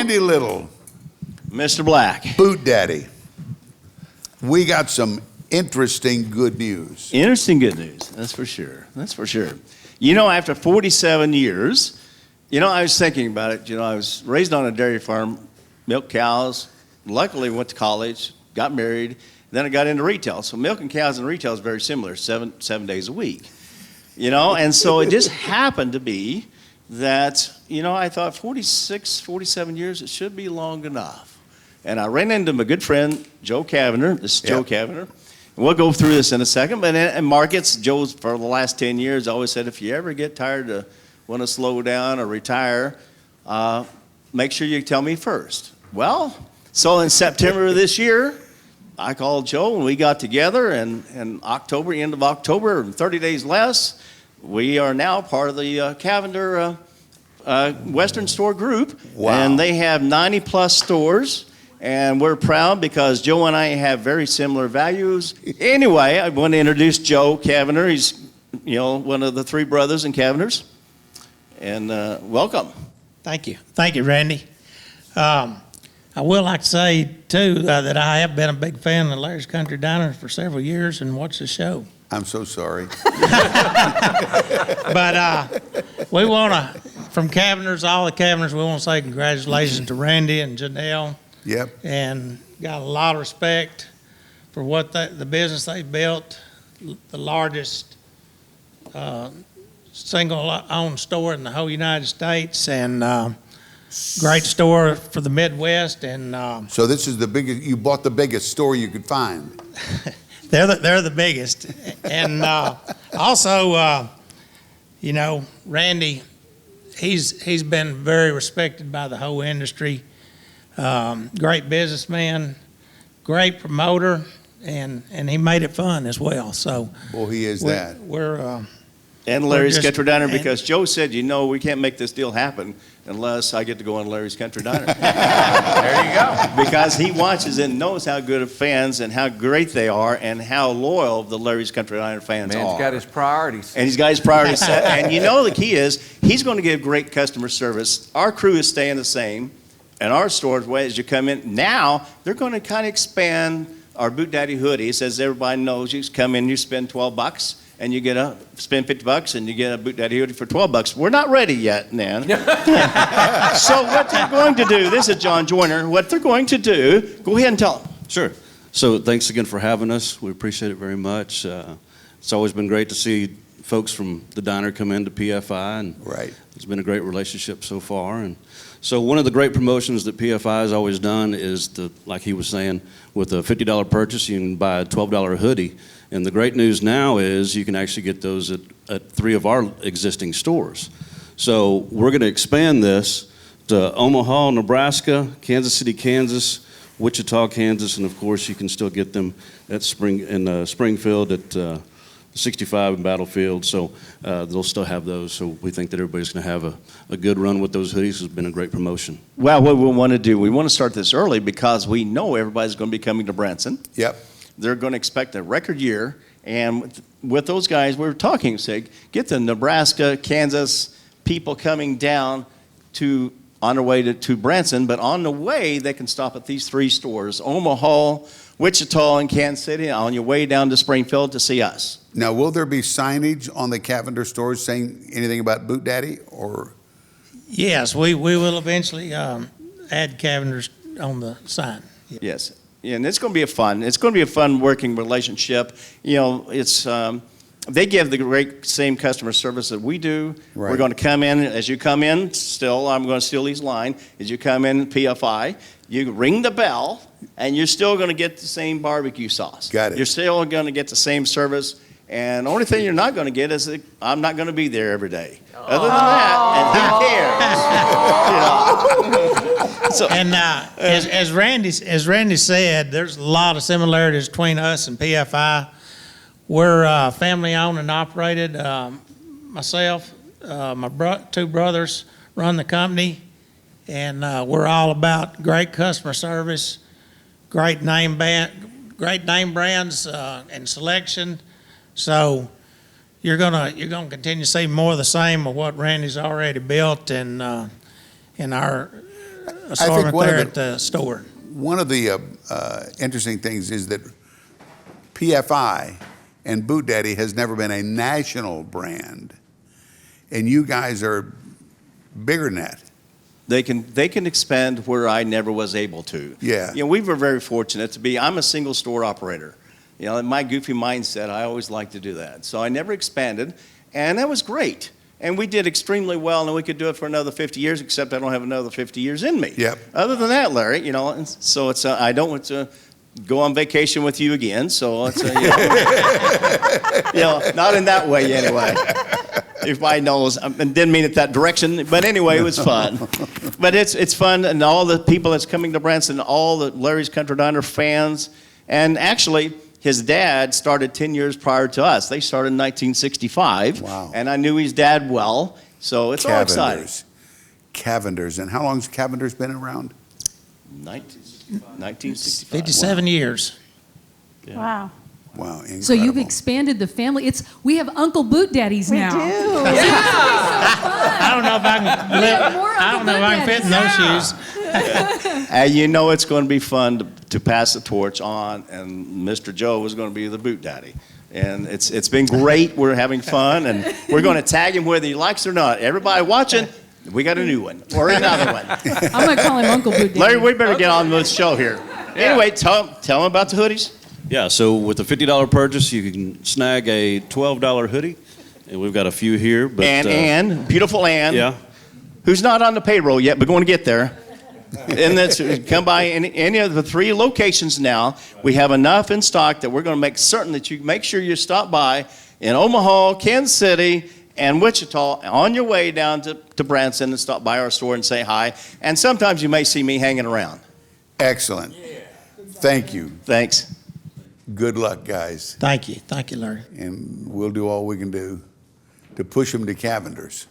Randy Little. Mr. Black. BootDaddy. We got some interesting good news. Interesting good news, that's for sure. That's for sure. You know, after 47 years, you know, I was thinking about it. You know, I was raised on a dairy farm, milked cows, luckily went to college, got married, then I got into retail. So milking cows and retail is very similar, seven days a week. You know, and so it just happened to be that, you know, I thought 46, 47 years, it should be long enough. And I ran into my good friend, Joe Cavender. This is Joe Cavender. And we'll go through this in a second. But in markets, Joe's, for the last 10 years, always said, if you ever get tired of want to slow down or retire, make sure you tell me first. Well, so in September of this year, I called Joe and we got together, and in October, end of October, 30 days less, we are now part of the Cavender Western Store group. Wow. And they have 90 plus stores, and we're proud because Joe and I have very similar values. Anyway, I want to introduce Joe Cavender. He's, you know, one of the three brothers in Cavenders. And welcome. Thank you. Thank you, Randy. I will like to say, too, that I have been a big fan of Larry's Country Diner for several years and watched the show. I'm so sorry. But we want to, from Cavenders, all the Cavenders, we want to say congratulations to Randy and Janelle. Yep. And got a lot of respect for what the business they built, the largest single-owned store in the whole United States, and great store for the Midwest. And So this is the biggest, you bought the biggest store you could find. they're the biggest. And also, you know, Randy, he's been very respected by the whole industry. Great businessman, great promoter, and he made it fun as well. So, Well, he is that. And Larry's just- Country Diner, because Joe said, you know, we can't make this deal happen unless I get to go on Larry's Country Diner. There you go. Because he watches and knows how good of fans and how great they are and how loyal the Larry's Country Diner fans are. Man's got his priorities. And he's got his priorities set. And you know the key is he's going to give great customer service. Our crew is staying the same. And our stores, as you come in, now they're going to kind of expand our BootDaddy hoodies. As everybody knows, you come in, you spend $12. And you spend $50 and you get a BootDaddy hoodie for $12. We're not ready yet, Nan. So what they're going to do, this is John Joyner, what they're going to do, go ahead and tell them. Sure. So thanks again for having us. We appreciate it very much. It's always been great to see folks from the diner come into PFI, and Right. it's been a great relationship so far. And so one of the great promotions that PFI has always done is, like he was saying, with a $50 purchase, you can buy a $12 hoodie. And the great news now is you can actually get those at 3 of our existing stores. So we're going to expand this to Omaha, Nebraska, Kansas City, Kansas, Wichita, Kansas, and of course you can still get them at Springfield at 65 in Battlefield. So they'll still have those. So we think that everybody's going to have a good run with those hoodies. It's been a great promotion. Well, what we want to do, we want to start this early because we know everybody's going to be coming to Branson. Yep. They're going to expect a record year. And with those guys, we were talking, say, get the Nebraska, Kansas people coming down on their way to Branson, but on the way, they can stop at these 3 stores, Omaha, Wichita, and Kansas City, on your way down to Springfield to see us. Now, will there be signage on the Cavender stores saying anything about BootDaddy, or? yes, we will eventually add Cavenders on the sign. Yes. Yeah, and it's going to be a fun working relationship. You know, it's they give the great same customer service that we do. Right. We're going to come in, as you come in, still, I'm going to steal his line, as you come in PFI, you ring the bell, and you're still going to get the same barbecue sauce. Got it. You're still going to get the same service, and the only thing you're not going to get is that I'm not going to be there every day. Other than that, and who cares? You know? So, And as Randy said, there's a lot of similarities between us and PFI. We're family owned and operated. Myself, my 2 brothers run the company, and we're all about great customer service, great name brands and selection. So you're gonna continue to see more of the same of what Randy's already built, and our assortment one of there the- at the store. One of the interesting things is that PFI and BootDaddy has never been a national brand, and you guys are bigger than that. They can expand where I never was able to. Yeah. You know, we were very fortunate to be. I'm a single store operator. You know, in my goofy mindset, I always like to do that. So I never expanded, and that was great. And we did extremely well, and we could do it for another 50 years, except I don't have another 50 years in me. Yep. Other than that, Larry, you know, and so it's I don't want to go on vacation with you again. So it's you know, not in that way anyway. If I knows, and didn't mean it that direction, but anyway, it was fun. But it's fun, and all the people that's coming to Branson, all the Larry's Country Diner fans, and actually, his dad started 10 years prior to us. They started in 1965. Wow. And I knew his dad well, so it's all exciting. Cavenders. And how long's Cavenders been around? 1965. 57 years. Wow. Wow, incredible. So you've expanded the family. We have Uncle BootDaddies We now. do. I don't know if I can have more I don't know if I can fit in those shoes. You know it's going to be fun to pass the torch on, and Mr. Joe is going to be the boot daddy. And it's been great. We're having fun, and we're going to tag him whether he likes it or not. Everybody watching, we got a new one or another one. I'm going to call him Uncle BootDaddy. Larry, we better get on with the show here. Anyway, tell him about the hoodies. Yeah, so with a $50 purchase, you can snag a $12 hoodie, and we've got a few here. But, Ann, beautiful Ann, yeah, who's not on the payroll yet, but going to get there. And that's come by any of the 3 locations now. We have enough in stock that we're going to make certain that you make sure you stop by in Omaha, Kansas City, and Wichita on your way down to Branson and stop by our store and say hi. And sometimes you may see me hanging around. Excellent. Thank you. Thanks. Good luck, guys. Thank you, Larry. And we'll do all we can do to push them to Cavenders.